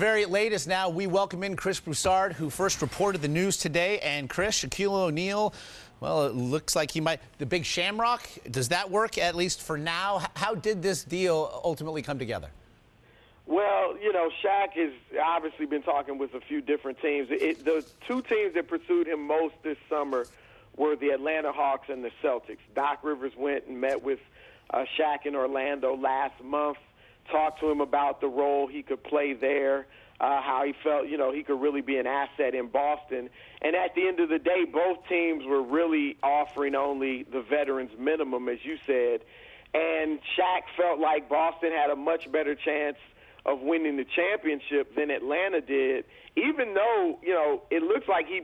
Very latest now, we welcome in Chris Broussard, who first reported the news today. And Chris, Shaquille O'Neal, well, it looks like he might, the big shamrock, does that work at least for now? How did this deal ultimately come together? Well, you know, Shaq has obviously been talking with a few different teams. The two teams that pursued him most this summer were the Atlanta Hawks and the Celtics. Doc Rivers went and met with Shaq in Orlando last month, talked to him about the role he could play there, how he felt, you know, he could really be an asset in Boston. And at the end of the day, both teams were really offering only the veterans minimum, as you said. And Shaq felt like Boston had a much better chance of winning the championship than Atlanta did, even though, you know, it looks like he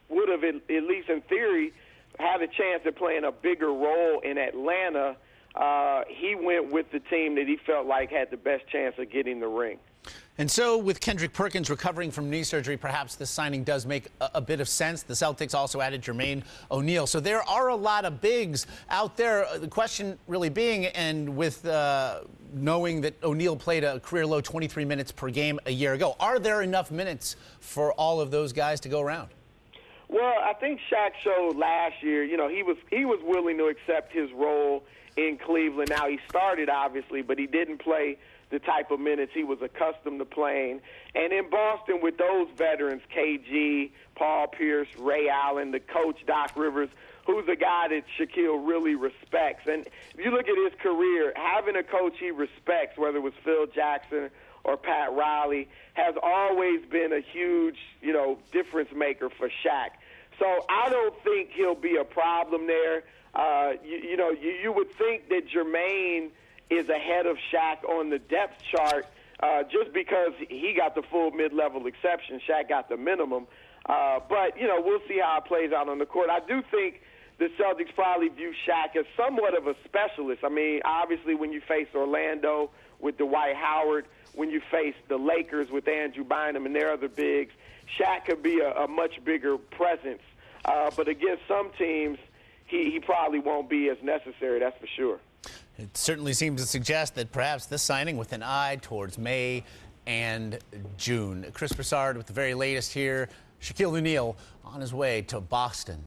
would have, at least in theory, had a chance of playing a bigger role in Atlanta. He went with the team that he felt like had the best chance of getting the ring. And so with Kendrick Perkins recovering from knee surgery, perhaps this signing does make a bit of sense. The Celtics also added Jermaine O'Neal. So there are a lot of bigs out there. The question really being, and with knowing that O'Neal played a career-low 23 minutes per game a year ago, are there enough minutes for all of those guys to go around? Well, I think Shaq showed last year, you know, he was willing to accept his role in Cleveland. Now, he started, obviously, but he didn't play the type of minutes he was accustomed to playing. And in Boston, with those veterans, KG, Paul Pierce, Ray Allen, the coach, Doc Rivers, who's a guy that Shaquille really respects. And if you look at his career, having a coach he respects, whether it was Phil Jackson or Pat Riley, has always been a huge, you know, difference maker for Shaq. So I don't think he'll be a problem there. You would think that Jermaine is ahead of Shaq on the depth chart just because he got the full mid-level exception. Shaq got the minimum. But, you know, we'll see how it plays out on the court. I do think the Celtics probably view Shaq as somewhat of a specialist. I mean, obviously when you face Orlando with Dwight Howard, when you face the Lakers with Andrew Bynum and their other bigs, Shaq could be a much bigger presence. But against some teams, he probably won't be as necessary, that's for sure. It certainly seems to suggest that perhaps this signing with an eye towards May and June. Chris Broussard with the very latest here. Shaquille O'Neal on his way to Boston.